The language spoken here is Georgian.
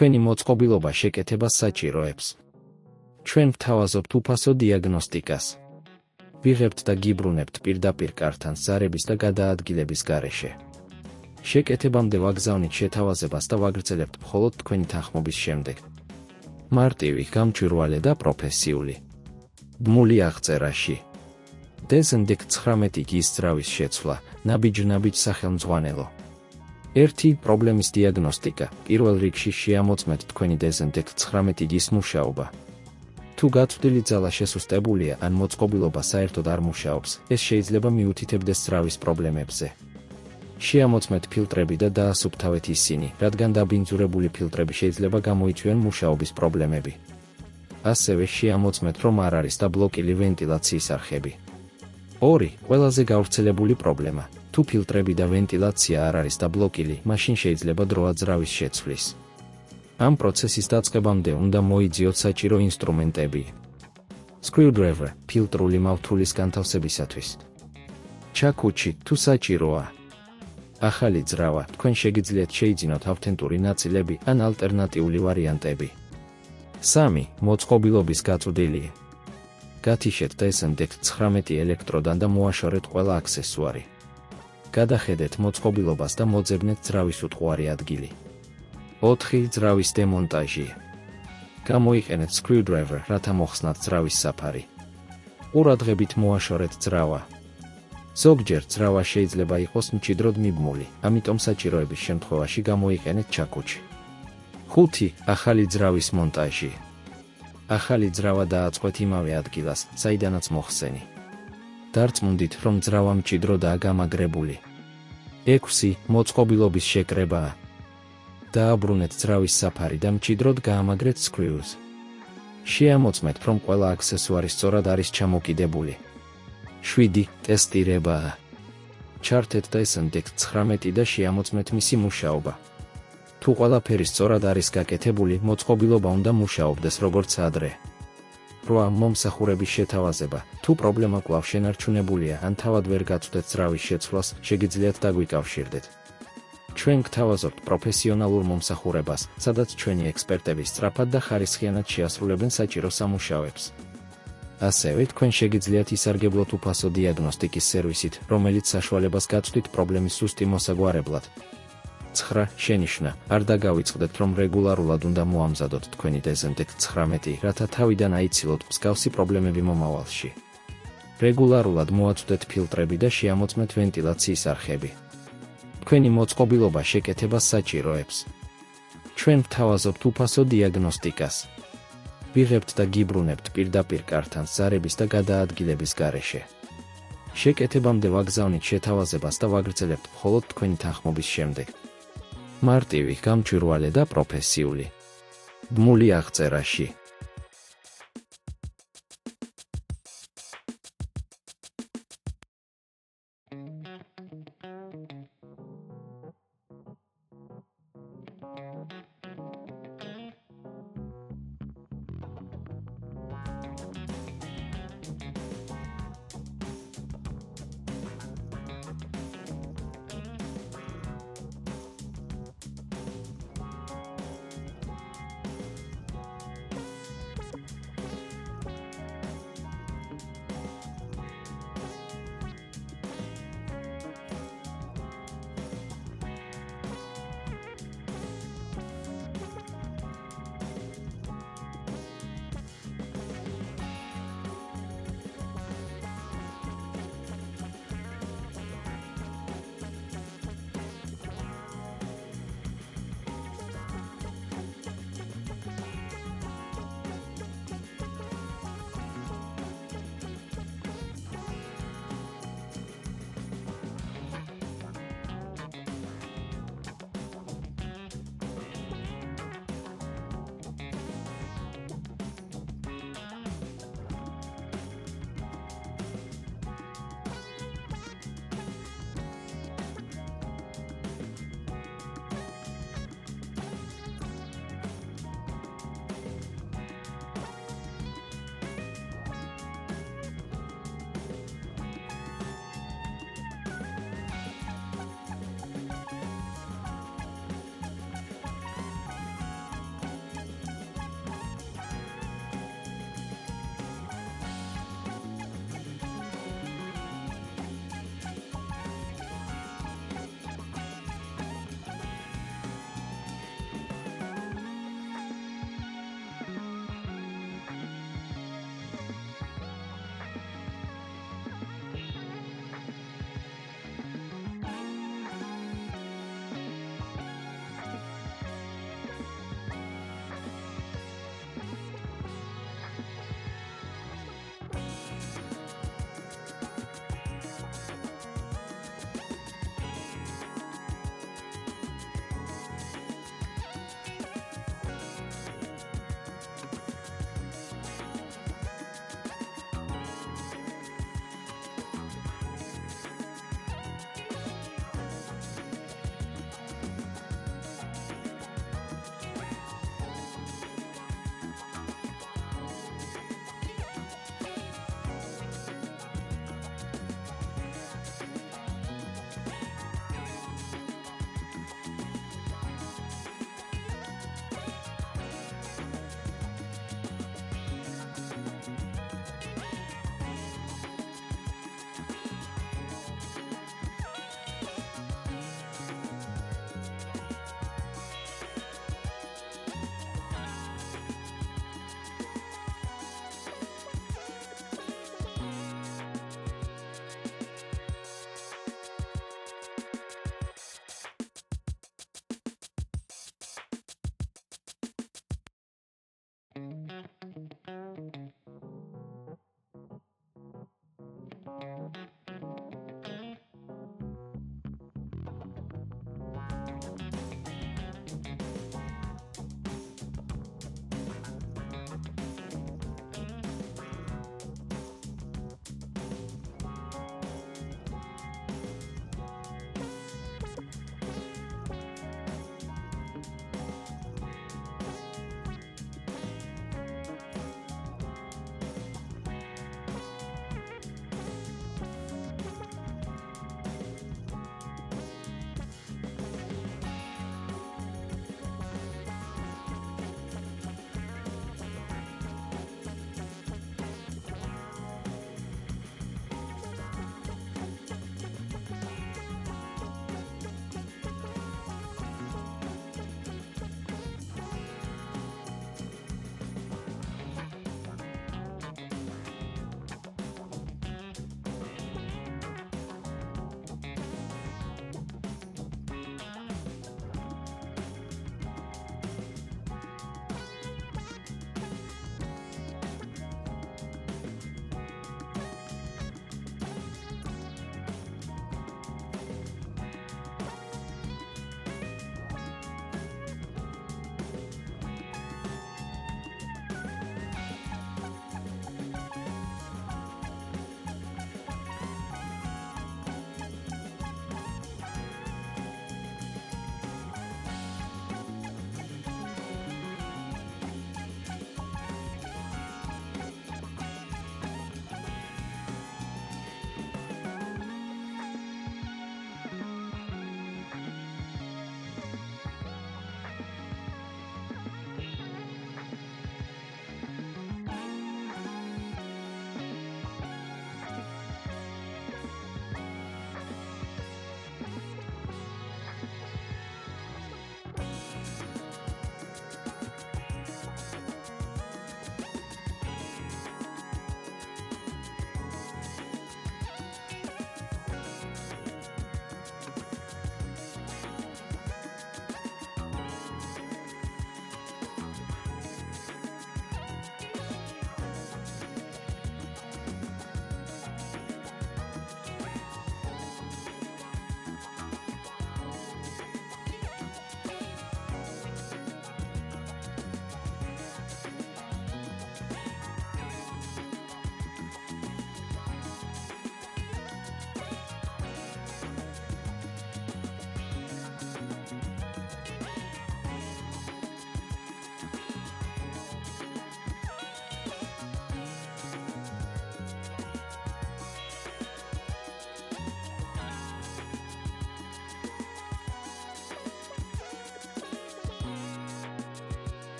თქვენი მოწყობილობა შეკეთებას საჭიროებს. ჩვენ ვთავაზობთ უფასო დიაგნოსტიკას. ვიღებთ და გიბრუნებთ პირდაპირ კართან ზარების და გადაადგილების გარეშე. შეკეთებამდე ვაგზავნით შეთავაზებას და ვაგრძელებთ მხოლოდ თქვენი თანხმობის შემდეგ. მარტივი, გამჭვირვალე და პროფესიული. ბმული აღწერაში. დეზინდექ 19 გის ძრავის შეცვლა, ნაბიჯ-ნაბიჯ სახელმძღვანელო. 1. პრობლემის დიაგნოსტიკა. პირველ რიგში შეამოწმეთ თქვენი დეზინდექ 19 გის მუშაობა. თუ გაწვდილი ძალა შესუსტებულია ან მოწყობილობა საერთოდ არ მუშაობს, ეს შეიძლება მიუთითებდეს ძრავის პრობლემებზე. შეამოწმეთ ფილტრები და დაასუფთავეთ ისინი, რადგან დაბინძურებული ფილტრები შეიძლება გამოიწვიონ მუშაობის პრობლემები. ასევე შეამოწმეთ, რომ არ არის დაბლოკილი ვენტილაციის არხები. 2. ყველაზე გავრცელებული პრობლემა. თუ ფილტრები და ვენტილაცია არ არის დაბლოკილი, მაშინ შეიძლება დროა ძრავის შეცვლის. ამ პროცესის დაწყებამდე უნდა მოიძიოთ საჭირო ინსტრუმენტები. Screwdriver, ფილტრული მავთულის განთავსებისათვის. ჩაქუჩი, თუ საჭიროა. ახალი ძრავა, თქვენ შეგიძლიათ შეიძინოთ ავთენტური ნაწილები ან ალტერნატიული ვარიანტები. 3. მოწყობილობის გაწვდილი. გათიშეთ დეზინდექ 19 ელექტროდან და მოაშორეთ ყველა აქსესუარი. გადახედეთ მოწყობილობას და მოძებნეთ ძრავის უტყუარი ადგილი. 4. ძრავის დემონტაჟი. გამოიყენეთ screwdriver, რათა მოხსნათ ძრავის საფარი. ყურადღებით მოაშორეთ ძრავა. ზოგჯერ ძრავა შეიძლება იყოს მჭიდროდ მიბმული, ამიტომ საჭიროების შემთხვევაში გამოიყენეთ ჩაქუჩი. 5. ახალი ძრავის მონტაჟი. ახალი ძრავა დააწყვეთ იმავე ადგილას, საიდანაც მოხსენი. დარწმუნდით, რომ ძრავა მჭიდროდაა გამაგრებული. 6. მოწყობილობის შეკრება. დააბრუნეთ ძრავის საფარი და მჭიდროდ გაამაგრეთ screws. შეამოწმეთ, რომ ყველა აქსესუარი სწორად არის ჩამოკიდებული. 7. ტესტირება. ჩართეთ დეზინდექ 19 და შეამოწმეთ მისი მუშაობა. თუ ყველაფერი სწორად არის გაკეთებული, მოწყობილობა უნდა მუშაობდეს როგორც ადრე. 8. მომსახურების შეთავაზება. თუ პრობლემა კვლავ შენარჩუნებულია ან თავად ვერ გაწვდეთ ძრავის შეცვლას, შეგიძლიათ დაგვიკავშირდეთ. ჩვენ გთავაზობთ პროფესიონალურ მომსახურებას, სადაც ჩვენი ექსპერტები სწრაფად და ხარისხიანად შეასრულებენ საჭირო სამუშაოებს. ასევე თქვენ შეგიძლიათ ისარგებლოთ უფასო დიაგნოსტიკის სერვისით, რომელიც საშუალებას გაწვდით პრობლემის ზუსტი მოსაგვარებლად. 9. შენიშვნა. არ დაგავიწყდეთ, რომ რეგულარულად უნდა მოამზადოთ თქვენი დეზინდექ 19, რათა თავიდან აიცილოთ მსგავსი პრობლემები მომავალში. რეგულარულად მოაწვდეთ ფილტრები და შეამოწმეთ ვენტილაციის არხები. თქვენი მოწყობილობა შეკეთებას საჭიროებს. ჩვენ ვთავაზობთ უფასო დიაგნოსტიკას. ვიღებთ და გიბრუნებთ პირდაპირ კართან ზარების და გადაადგილების გარეშე. შეკეთებამდე ვაგზავნით შეთავაზებას და ვაგრძელებთ მხოლოდ თქვენი თანხმობის შემდეგ. მარტივი, გამჭვირვალე და პროფესიული. ბმული აღწერაში.